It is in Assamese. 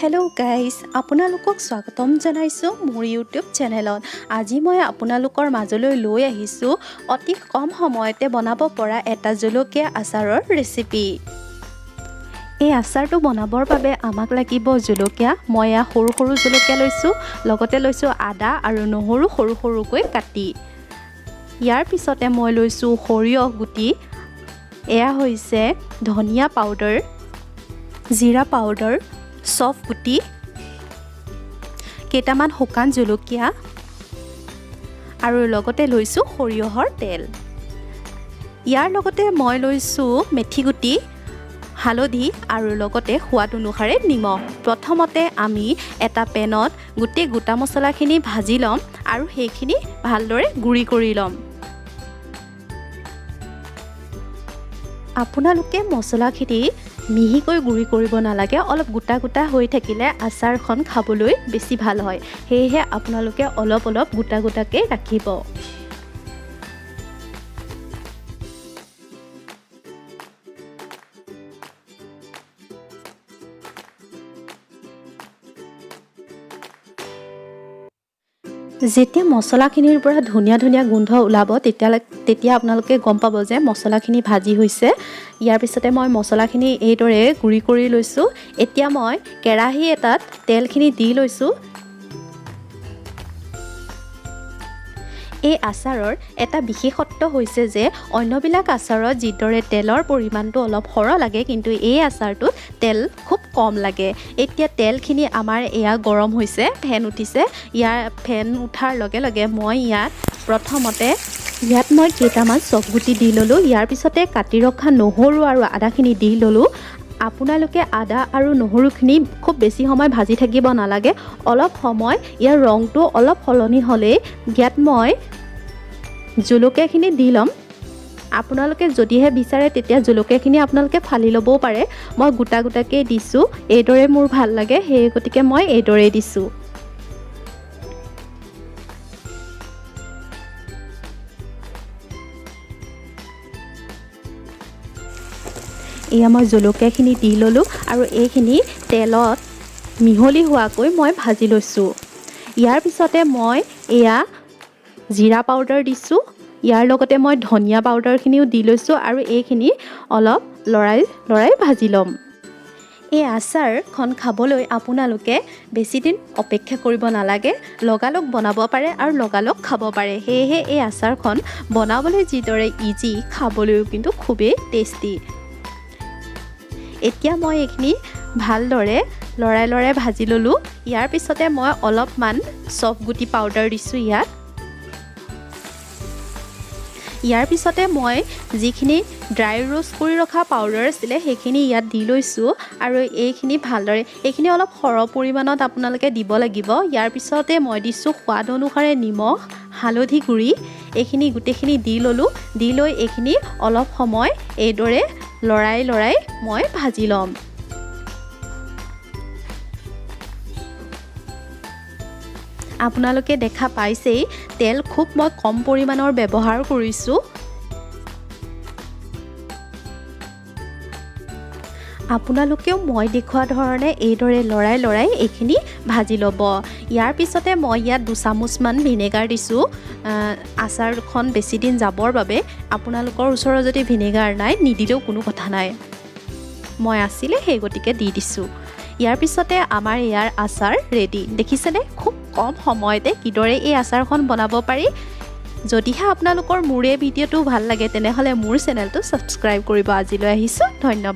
হেল্ল' গাইজ, আপোনালোকক স্বাগতম জনাইছোঁ মোৰ ইউটিউব চেনেলত। আজি মই আপোনালোকৰ মাজলৈ লৈ আহিছোঁ অতি কম সময়তে বনাব পৰা এটা জলকীয়া আচাৰৰ ৰেচিপি। এই আচাৰটো বনাবৰ বাবে আমাক লাগিব জলকীয়া। মই এয়া সৰু সৰু জলকীয়া লৈছোঁ, লগতে লৈছোঁ আদা আৰু নহৰু সৰু সৰুকৈ কাটি। ইয়াৰ পিছতে মই লৈছোঁ সৰিয়হ গুটি, এয়া হৈছে ধনিয়া পাউডাৰ, জিৰা পাউডাৰ, চফ গুটি, কেইটামান শুকান জলকীয়া আৰু লগতে লৈছোঁ সৰিয়হৰ তেল। ইয়াৰ লগতে মই লৈছোঁ মেথি গুটি, হালধি আৰু লগতে সোৱাদ অনুসাৰে নিমখ। প্ৰথমতে আমি এটা পেনত গোটেই গোটা মছলাখিনি ভাজি ল'ম আৰু সেইখিনি ভালদৰে গুড়ি কৰি ল'ম। আপোনালোকে মছলাখিনি মিহিকৈ গুড়ি কৰিব নালাগে, অলপ গোটা গোটা হৈ থাকিলে আচাৰখন খাবলৈ বেছি ভাল হয়। সেয়েহে আপোনালোকে অলপ অলপ গোটা গোটাকৈ ৰাখিব। যেতিয়া মছলাখিনিৰ পৰা ধুনীয়া ধুনীয়া গোন্ধ ওলাব তেতিয়া আপোনালোকে গম পাব যে মছলাখিনি ভাজি হৈছে। ইয়াৰ পিছতে মই মছলাখিনি এইদৰে গুড়ি কৰি লৈছোঁ। এতিয়া মই কেৰাহী এটাত তেলখিনি দি লৈছোঁ। এই আচাৰৰ এটা বিশেষত্ব হৈছে যে অন্যবিলাক আচাৰত যিদৰে তেলৰ পৰিমাণটো অলপ সৰহ লাগে, কিন্তু এই আচাৰটোত তেল খুব কম লাগে। এতিয়া তেলখিনি আমাৰ এয়া গৰম হৈছে, ফেন উঠিছে। ইয়াৰ ফেন উঠাৰ লগে লগে মই প্ৰথমতে মই কেইটামান চফ গুটি দি ল'লোঁ। ইয়াৰ পিছতে কাটি ৰখা নহৰু আৰু আদাখিনি দি ল'লোঁ। আপোনালোকে আদা আৰু নহৰুখিনি খুব বেছি সময় ভাজি থাকিব নালাগে, অলপ সময় ইয়াৰ ৰংটো অলপ সলনি হ'লেই ইয়াত মই জলকীয়াখিনি দি ল'ম। আপোনালোকে যদিহে বিচাৰে তেতিয়া জলকীয়াখিনি আপোনালোকে ফালি ল'বও পাৰে। মই গোটা গোটাকৈ দিছোঁ, এইদৰে মোৰ ভাল লাগে, সেই গতিকে মই এইদৰেই দিছোঁ। এয়া মই জলকীয়াখিনি দি ল'লোঁ আৰু এইখিনি তেলত মিহলি হোৱাকৈ মই ভাজি লৈছোঁ। ইয়াৰ পিছতে মই এয়া জিৰা পাউডাৰ দিছোঁ। ইয়াৰ লগতে মই ধনিয়া পাউডাৰখিনিও দি লৈছোঁ আৰু এইখিনি অলপ লৰাই ভাজি ল'ম। এই আচাৰখন খাবলৈ আপোনালোকে বেছিদিন অপেক্ষা কৰিব নালাগে, লগালগ বনাব পাৰে আৰু লগালগ খাব পাৰে। সেয়েহে এই আচাৰখন বনাবলৈ যিদৰে ইজি, খাবলৈও কিন্তু খুবেই টেষ্টি। এতিয়া মই এইখিনি ভালদৰে লৰাই ভাজি ল'লোঁ। ইয়াৰ পিছতে মই অলপমান চফ গুটি পাউডাৰ দিছোঁ ইয়াত। ইয়াৰ পিছতে মই যিখিনি ড্ৰাই ৰোষ্ট কৰি ৰখা পাউডাৰ আছিলে সেইখিনি ইয়াত দি লৈছোঁ আৰু এইখিনি অলপ সৰহ পৰিমাণত আপোনালোকে দিব লাগিব। ইয়াৰ পিছতে মই দিছোঁ সোৱাদ অনুসাৰে নিমখ, হালধি গুড়ি, এইখিনি গোটেইখিনি দি ল'লোঁ। দি লৈ এইখিনি অলপ সময় এইদৰে লৰাই মই ভাজি ল'ম। আপোনালোকে দেখা পাইছেই তেল খুব মই কম পৰিমাণৰ ব্যৱহাৰ কৰিছোঁ। আপোনালোকেও মই দেখুওৱা ধৰণে এইদৰে লৰাই এইখিনি ভাজি ল'ব। ইয়াৰ পিছতে মই ইয়াত 2 চামুচমান ভিনেগাৰ দিছোঁ আচাৰখন বেছিদিন যাবৰ বাবে। আপোনালোকৰ ওচৰত যদি ভিনেগাৰ নাই, নিদিলেও কোনো কথা নাই, মই আছিলে সেই গতিকে দি দিছোঁ। ইয়াৰ পিছতে আমাৰ ইয়াৰ আচাৰ ৰেডি। দেখিছেনে খুব কম সময়তে কিদৰে এই আচাৰখন বনাব পাৰি। যদিহে আপোনালোকৰ মোৰ এই ভিডিঅ'টো ভাল লাগে তেনেহ'লে মোৰ চেনেলটো ছাবস্ক্ৰাইব কৰিব। আজিলৈ আহিছোঁ, ধন্যবাদ।